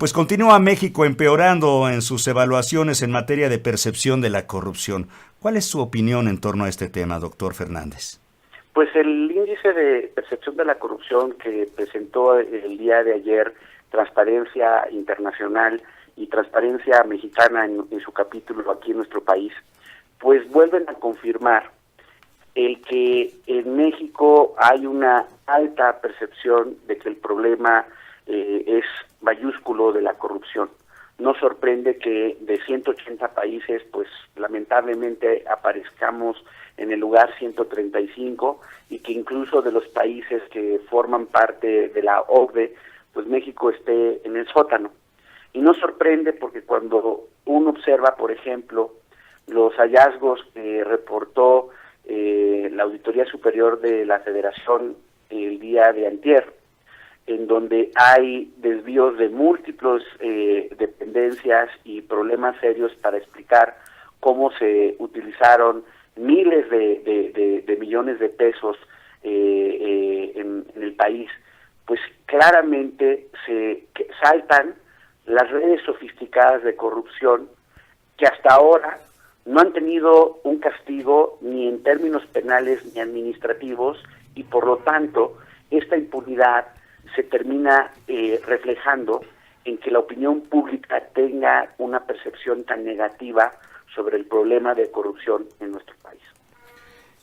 Pues continúa México empeorando en sus evaluaciones en materia de percepción de la corrupción. ¿Cuál es su opinión en torno a este tema, doctor Fernández? Pues el índice de percepción de la corrupción que presentó el día de ayer Transparencia Internacional y Transparencia Mexicana en su capítulo aquí en nuestro país, pues vuelven a confirmar el que en México hay una alta percepción de que el problema es mayúsculo de la corrupción. No sorprende que de 180 países, pues lamentablemente aparezcamos en el lugar 135 y que incluso de los países que forman parte de la OCDE, pues México esté en el sótano. Y no sorprende porque cuando uno observa, por ejemplo, los hallazgos que reportó la Auditoría Superior de la Federación el día de antier, en donde hay desvíos de múltiples dependencias y problemas serios para explicar cómo se utilizaron miles de millones de pesos en el país, pues claramente saltan las redes sofisticadas de corrupción que hasta ahora no han tenido un castigo ni en términos penales ni administrativos y por lo tanto esta impunidad se termina reflejando en que la opinión pública tenga una percepción tan negativa sobre el problema de corrupción en nuestro país.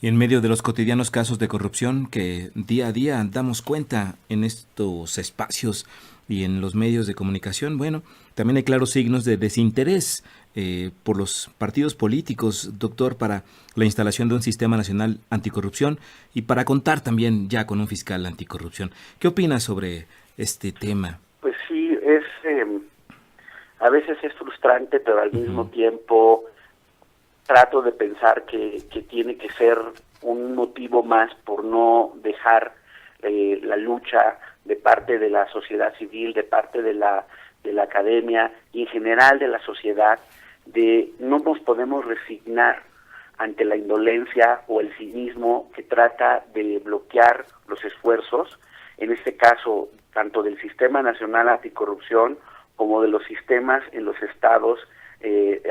Y en medio de los cotidianos casos de corrupción que día a día damos cuenta en estos espacios y en los medios de comunicación, bueno, también hay claros signos de desinterés por los partidos políticos, doctor, para la instalación de un sistema nacional anticorrupción y para contar también ya con un fiscal anticorrupción. ¿Qué opina sobre este tema? Pues sí, a veces es frustrante, pero al mismo tiempo trato de pensar que tiene que ser un motivo más por no dejar la lucha de parte de la sociedad civil, de parte de la academia y en general de la sociedad, de no nos podemos resignar ante la indolencia o el cinismo que trata de bloquear los esfuerzos, en este caso tanto del Sistema Nacional Anticorrupción como de los sistemas en los estados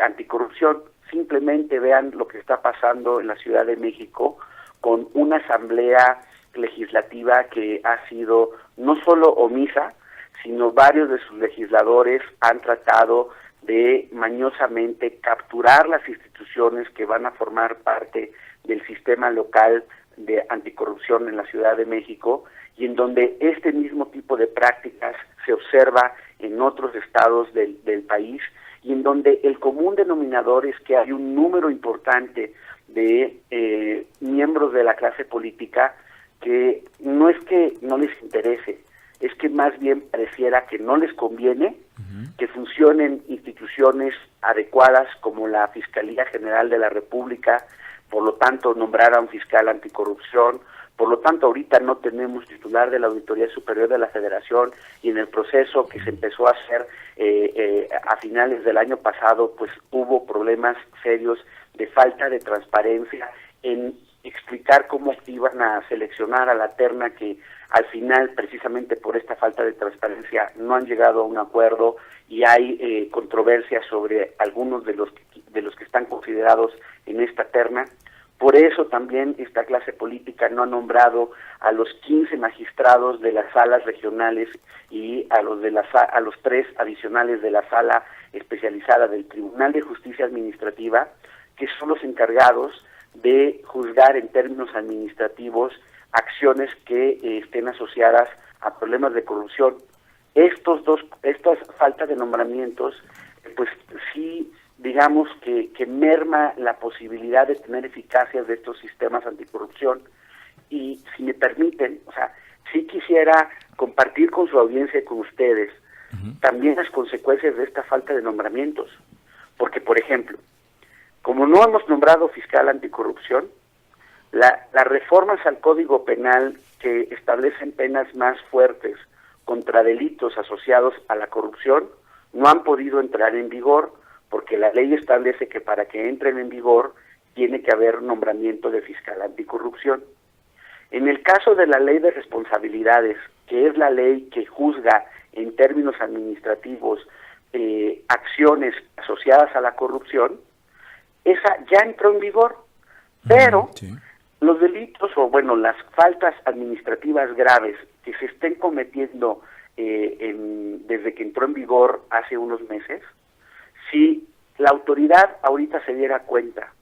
anticorrupción. Simplemente vean lo que está pasando en la Ciudad de México con una asamblea legislativa que ha sido no solo omisa, sino varios de sus legisladores han tratado de mañosamente capturar las instituciones que van a formar parte del sistema local de anticorrupción en la Ciudad de México y en donde este mismo tipo de prácticas se observa en otros estados del país y en donde el común denominador es que hay un número importante de miembros de la clase política que no es que no les interese, es que más bien pareciera que no les conviene que funcionen instituciones adecuadas como la Fiscalía General de la República, por lo tanto nombrar a un fiscal anticorrupción, por lo tanto ahorita no tenemos titular de la Auditoría Superior de la Federación y en el proceso que se empezó a hacer a finales del año pasado, pues hubo problemas serios de falta de transparencia en explicar cómo iban a seleccionar a la terna que al final, precisamente por esta falta de transparencia, no han llegado a un acuerdo y hay controversias sobre algunos de los que están considerados en esta terna. Por eso también esta clase política no ha nombrado a los 15 magistrados de las salas regionales y a los 3 adicionales de la sala especializada del Tribunal de Justicia Administrativa, que son los encargados de juzgar en términos administrativos acciones que estén asociadas a problemas de corrupción. Estas faltas de nombramientos, pues sí, digamos que merma la posibilidad de tener eficacia de estos sistemas anticorrupción. Y si me permiten, o sea, sí quisiera compartir con su audiencia y con ustedes también las consecuencias de esta falta de nombramientos. Porque, por ejemplo, como no hemos nombrado fiscal anticorrupción, las reformas al Código Penal que establecen penas más fuertes contra delitos asociados a la corrupción no han podido entrar en vigor porque la ley establece que para que entren en vigor tiene que haber nombramiento de fiscal anticorrupción. En el caso de la ley de responsabilidades que es la ley que juzga en términos administrativos acciones asociadas a la corrupción, esa ya entró en vigor, pero los delitos o las faltas administrativas graves que se estén cometiendo desde que entró en vigor hace unos meses, si la autoridad ahorita se diera cuenta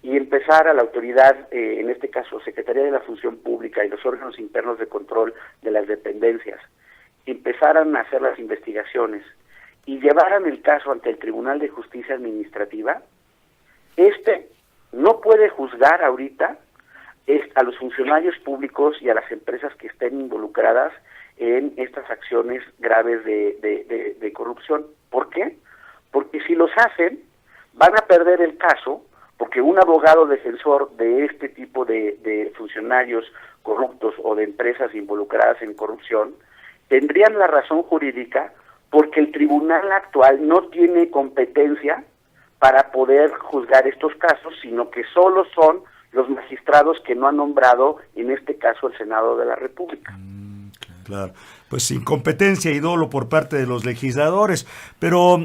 y empezara la autoridad, en este caso Secretaría de la Función Pública y los órganos internos de control de las dependencias, empezaran a hacer las investigaciones y llevaran el caso ante el Tribunal de Justicia Administrativa, no puede juzgar ahorita a los funcionarios públicos y a las empresas que estén involucradas en estas acciones graves de corrupción. ¿Por qué? Porque si los hacen, van a perder el caso, porque un abogado defensor de este tipo de funcionarios corruptos o de empresas involucradas en corrupción tendrían la razón jurídica porque el tribunal actual no tiene competencia para poder juzgar estos casos, sino que solo son los magistrados que no han nombrado, en este caso, el Senado de la República. Claro, pues incompetencia y dolo por parte de los legisladores. Pero,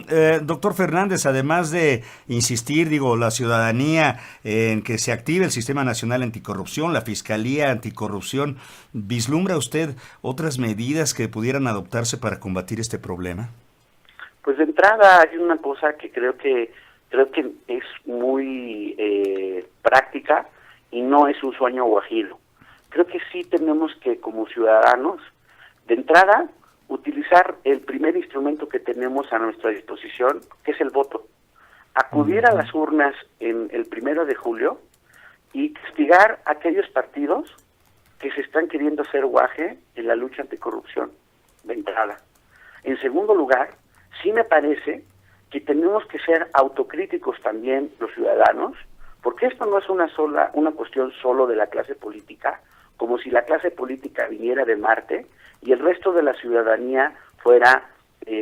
doctor Fernández, además de insistir, la ciudadanía en que se active el Sistema Nacional Anticorrupción, la Fiscalía Anticorrupción, ¿vislumbra usted otras medidas que pudieran adoptarse para combatir este problema? Pues de entrada hay una cosa que creo que es muy práctica y no es un sueño guajiro. Creo que sí tenemos que, como ciudadanos, de entrada, utilizar el primer instrumento que tenemos a nuestra disposición, que es el voto. Acudir a las urnas en el 1 de julio y castigar a aquellos partidos que se están queriendo hacer guaje en la lucha anticorrupción, de entrada. En segundo lugar, sí me parece que tenemos que ser autocríticos también los ciudadanos, porque esto no es una cuestión solo de la clase política, como si la clase política viniera de Marte y el resto de la ciudadanía fuera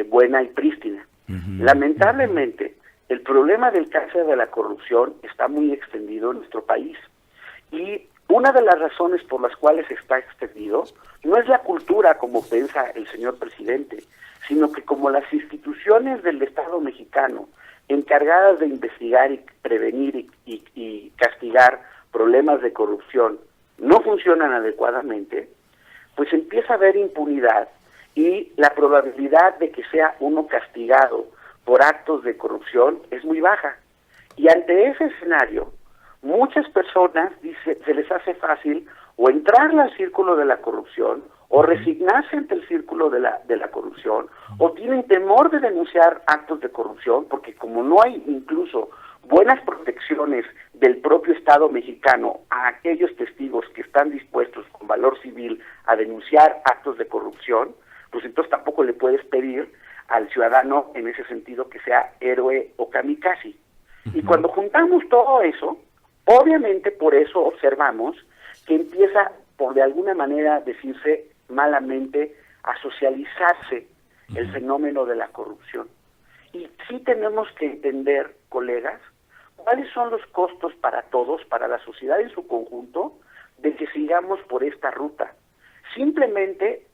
buena y prístina. Lamentablemente, el problema del cáncer de la corrupción está muy extendido en nuestro país. Y una de las razones por las cuales está extendido no es la cultura, como piensa el señor presidente, sino que como las instituciones del Estado mexicano, encargadas de investigar y prevenir y castigar problemas de corrupción, no funcionan adecuadamente, pues empieza a haber impunidad y la probabilidad de que sea uno castigado por actos de corrupción es muy baja. Y ante ese escenario, muchas personas se les hace fácil o entrar al círculo de la corrupción o resignarse ante el círculo de la corrupción, o tienen temor de denunciar actos de corrupción, porque como no hay incluso buenas protecciones del propio Estado mexicano a aquellos testigos que están dispuestos con valor civil a denunciar actos de corrupción, pues entonces tampoco le puedes pedir al ciudadano en ese sentido que sea héroe o kamikaze. Y cuando juntamos todo eso, obviamente por eso observamos que empieza, por de alguna manera decirse malamente, a socializarse el fenómeno de la corrupción. Y sí tenemos que entender, colegas, cuáles son los costos para todos, para la sociedad en su conjunto, de que sigamos por esta ruta. Simplemente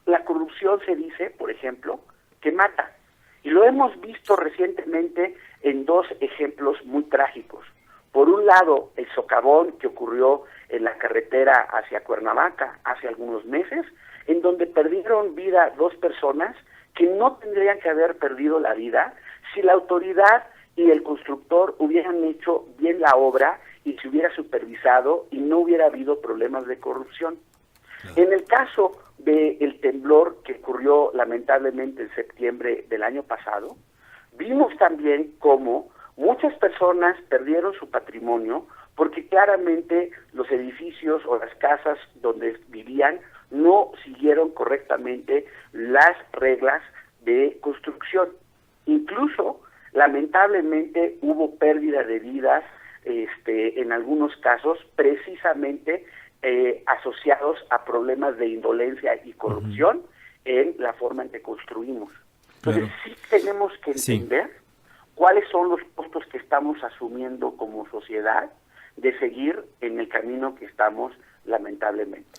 la corrupción se dice, por ejemplo, que mata. Y lo hemos visto recientemente en dos ejemplos muy trágicos. Por un lado, el socavón que ocurrió en la carretera hacia Cuernavaca hace algunos meses, en donde perdieron vida 2 personas que no tendrían que haber perdido la vida si la autoridad y el constructor hubieran hecho bien la obra y se hubiera supervisado y no hubiera habido problemas de corrupción. En el caso del temblor que ocurrió lamentablemente en septiembre del año pasado, vimos también cómo muchas personas perdieron su patrimonio porque claramente los edificios o las casas donde vivían no siguieron correctamente las reglas de construcción. Incluso, lamentablemente, hubo pérdida de vidas en algunos casos precisamente asociados a problemas de indolencia y corrupción en la forma en que construimos. Entonces, sí tenemos que entender cuáles son los costos que estamos asumiendo como sociedad de seguir en el camino que estamos, lamentablemente.